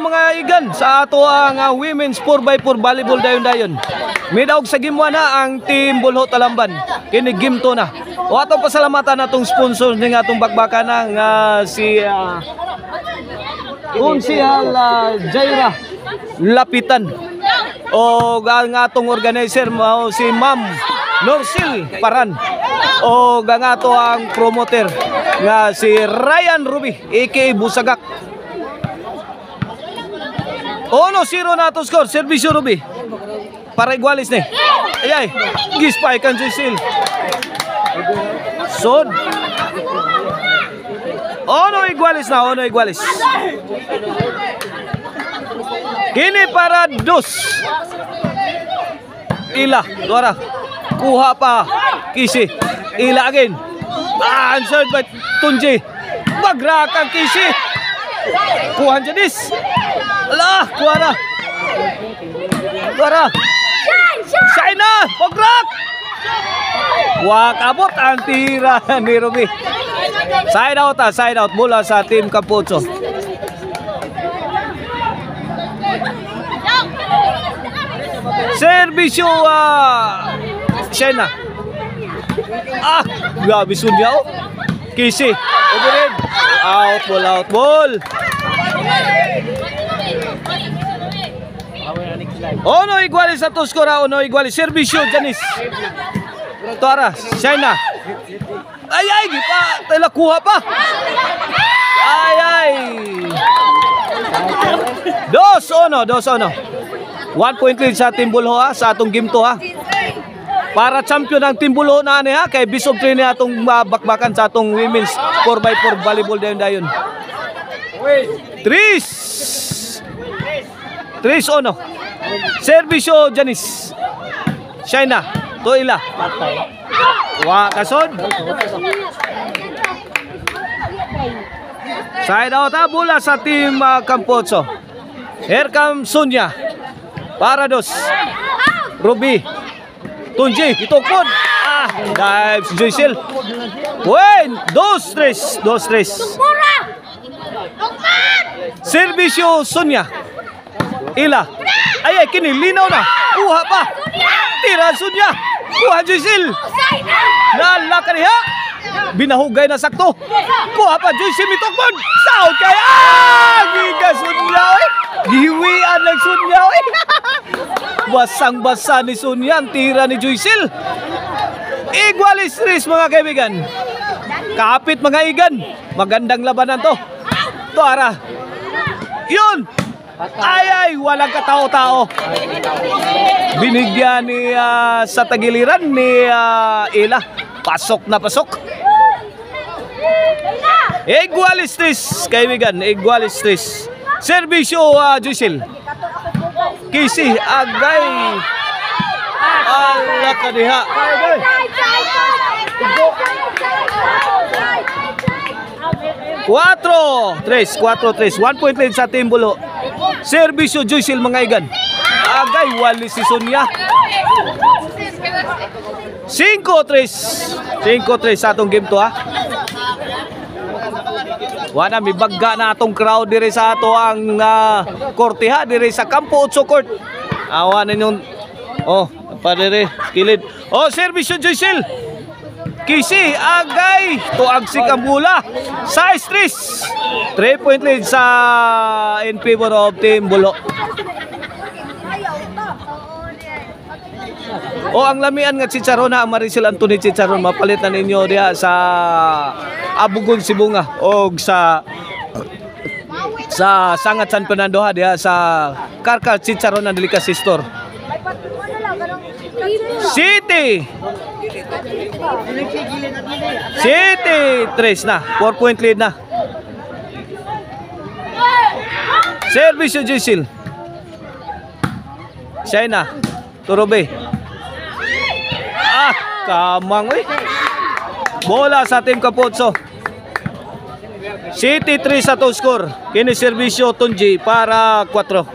Mga igan sa ato ang women's 4x4 volleyball dayon-dayon. Midawg sa game 1 na ang Team Bulho Talamban. Kini game 2 na. O ato pasalamatan natong sponsor ning atong bakbakan ng si Konsehal Jaira Lapitan. O ang atong organizer mao si Ma'am Norsil Paran. O ang ato ang promoter nga si Ryan Ruby aka Busagak. 1-0 na ito score. Servisyo Ruby. Para igualis ni. Ayay. Gispay kan Joycel. Sod. Ono igualis na. Ono igualis. Kini para dos. Ila. Duara. Kuha pa. Kisi. Ila again. Answered by Tunji. Magrakang Kisi. Kuhan Jadis. Alah, kuara. Kuara. Shaina, pagrak. Wak abot ang tira ni Ruby. Side out mula sa Team Campocho. Servisyo Shaina. Grabe sunya oh. Kisi. Overhead. Out ball. Ono igualis sa to skora, ono igualis. Servisyo Janis. Tuara, Shaina. Ay, pa, tela kuha pa. Ay. 2-1. 1 point lead sa Team Bulho sa atong game 2 Para champion ang Team Bulho na ani kay bisog 3 ni atong bakbakan sa atong women's 4x4 volleyball dayon. 3-1. Servisyo Janis. Shaina. Toila. Kasod. Side out bola sa Team Campocho. Here comes Sonia. Para dos. Ruby. Tunji. Itukod. Dive si Joycel. Win. 2-3. Servisyo Sonia. Ila. Ay, kini linaw na. Kuha pa. Tira Sonia. Kuha Joycel. Nalaka niya. Binahugay na sakto. Kuha pa Joycel mitokbon. Saud kaya. Giga Sonia. Giwian lang Sonia. Basang-basa ni Sonia ang tira ni Joycel. Igualis ris mga kaibigan. Kapit mga igan. Magandang labanan to. Tuara. Yun. Ay, walang katao-tao. Binigyan ni sa tagiliran ni Ila. Pasok na pasok. Igualistis, kaibigan. Igualistis. Servisyo Joycel. Kisi agay. Ala kadiha. 4-3. 1 point lead sa Team Bulho. Servisyo Joycel mga igan. Agay wali si Sonia. 5-3 sa atong game 2 Wana mi bagga na atong crowd dire sa ato ang korte dire sa Campo 8 Court. Awa ninyong pa dire kilid. Servisyo Joycel. Kisi agay tuag si Kambula. Size 3 point lead sa in favor of Team Bulho. Ang lamian nga chicharon na Maricel Anthony Chicharon mapalit na ninyo diha sa Abugon Sibunga o sa Sangat San Fernando diha sa Karkar Chicharon and Delicacy Store. City 3 na. 4 point lead na. Servisyo Joycel. Shaina. Turobe. Kamang bola sa Team Campocho. City 3 sa to score. Kini servisyo Tunji para 4.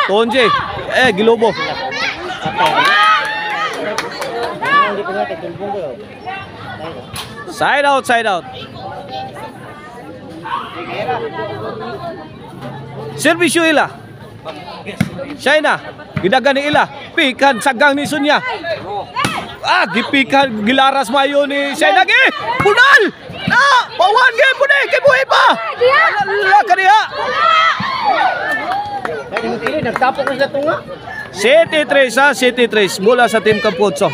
Tunji. Gilobo. Side out. Servisyo ila. China, gidagan ni ila. Pikan sagang ni Sunya. Gipikan gilaras mayo ni China gi. Punal. Pawan gi puni kay buhi pa. La kaniya. Nagtapok na sa tunga. 7-3 mula sa Team Kampotso.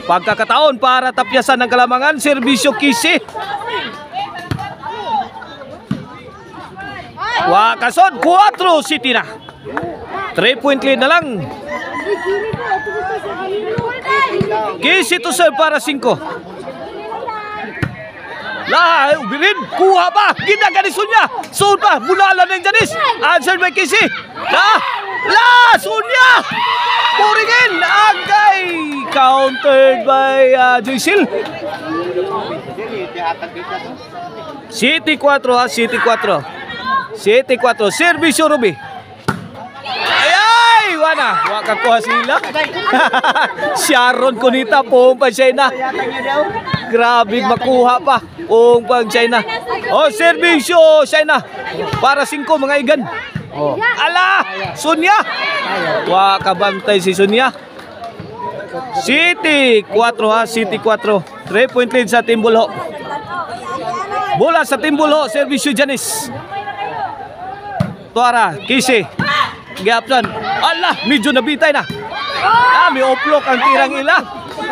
Pagkakataon para tapyasan ng kalamangan, serbisyo Kisi. Wakasod 4 City na. 3-point lead na lang. Kisi to serve para 5. Ubirin, kuha pa. Ginaganis Sunya. Soon pa, bulala ng Janice. Answered by Kisi. Sunya. Puringin. Agay. Countered by Joycil. City 4 City 4. City 4. Servisyo Ruby. Wana, wakakuha sila. Sharon Kunita, pumpang China. Grabe makuha pa. Pumpang China. Servisyo China. Para 5 mga igan. Ala, Sunya. Wakabantay si Sunya. City 4 City 4. 3-point lead sa Team Bulho. Bola sa Team Bulho, servisyo Janice. Tuara, Kisi. Gapson. Allah, medyo nabitay na. May oplok ang tirang ila.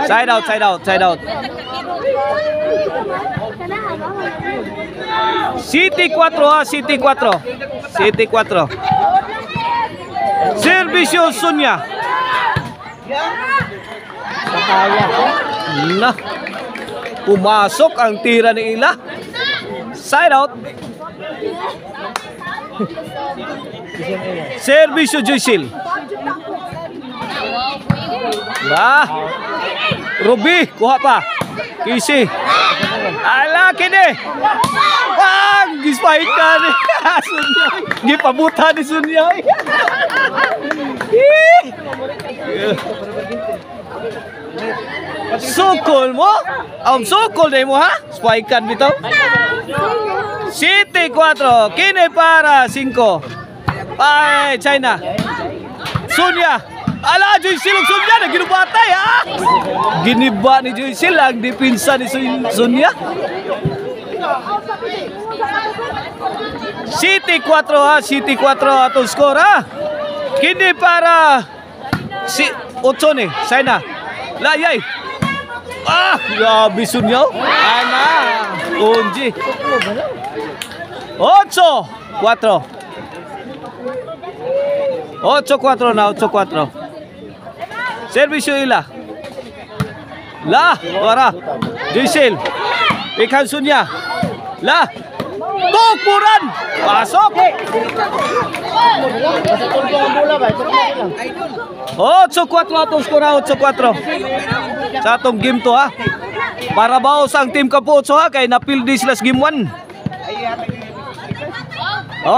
Side out. City 4 City 4. City 4. Servisyo Sunya. Pumasok ang tira ni ila. Side out. Servisyo Joycil. Ruby, kuha pa. Kisi. Ala, kini. Gispahit ka ni Sunya. Gipabuta ni Sunya. Sukol mo? Sukol na mo ha? Spaikan bitaw. City 4. Kini para 5. China. Sunya. Ala, Joycil ang Sunya na ginubatay ha. Giniba ni Joycil ang dipinsa ni Sunya. City 4 City 4 atong score ha. Kini para 8 ni China. Layay. Grabe Sunya. Unji. 8-4. 8-4 na, 8-4. Servisyo ila. Wara. Joycil. Ikan Sunya. Tukuran. Pasok. 8-4 atong skora, 8-4. Sa atong game to ha. Para baos ang Team Kampotso ha. Kay napildi sila sa game 1.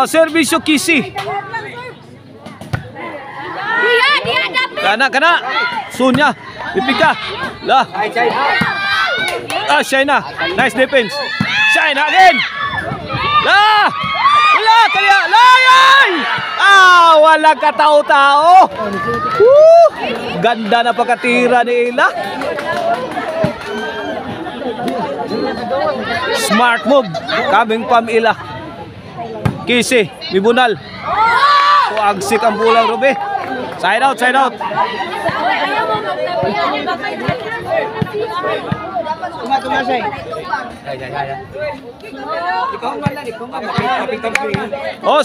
Servisyo Kisi. Kana. Sunya. Ipika. China. Nice defense. China again. Kaya. Layay. Walang katao-tao. Ganda na pagkatira ni Ila. Smart move. Coming from Ila. Kisi. Mibunal. Agsik ang bulang Ruby. Side out.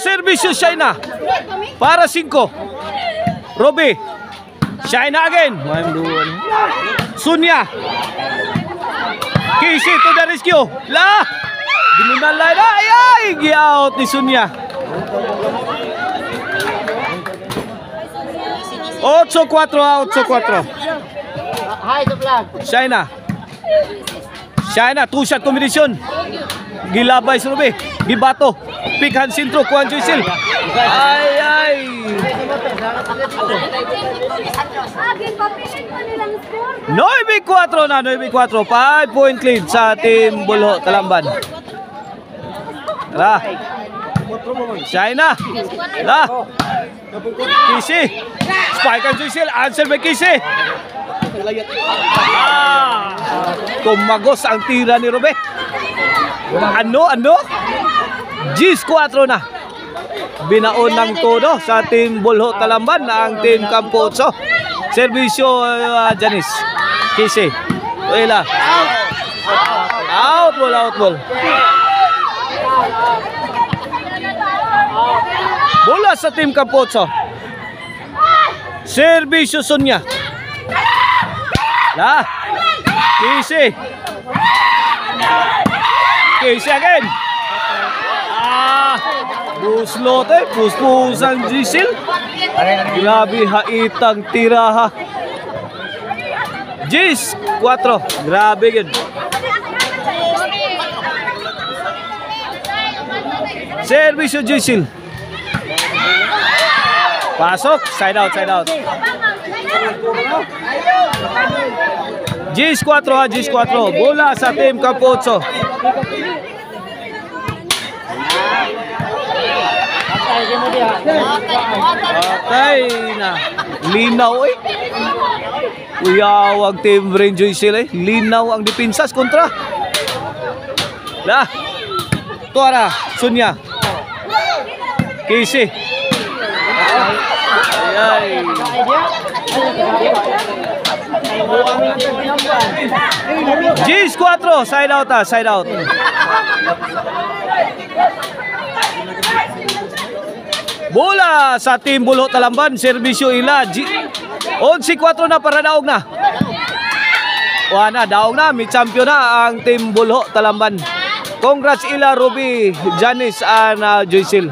Servisyo China. Para 5. Ruby. China again. Sunya. Kisi to the rescue. Binunal na. Gi-out ni Sunya. 8-4. China, 2-shot combination. Gilabay si Ruby. Gibato. Pikhan sintro. Kuhan Joycil. Ay. 9-4 na. 9-4. 5-point lead sa Team Bulho Talamban. La. China. La. Kisi. Spike ang Joycel. Answer by Kisi. Tumagos ang tira ni Robe. Ano? Gis 4 na. Binaon ng todo sa team Bulho Talamban na ang team Campo 8. Servisyo Janice. Kisi. Wala. Out ball. Bola sa team Campo 8. Servisyo Sonia. La. Kisi again. Buslot puspusang Gisil. Grabe haitang tiraha. Gis 4. Grabe yun. Servisyo Gisil. Pasok, side out. Gis 4 Gis 4. Bola sa team Campo 8. Patay na. Linaw Uyawag team Renjoy sila Linaw ang depinsas kontra. La. Tuara, Sunya. Kisi. Ay. Gis 4, side out. Bola sa team Bulho Talamban, servisyo ila. 11-4 na para daog na. Daog na, may champion na ang team Bulho Talamban. Congrats ila Ruby, Janice and Joycel.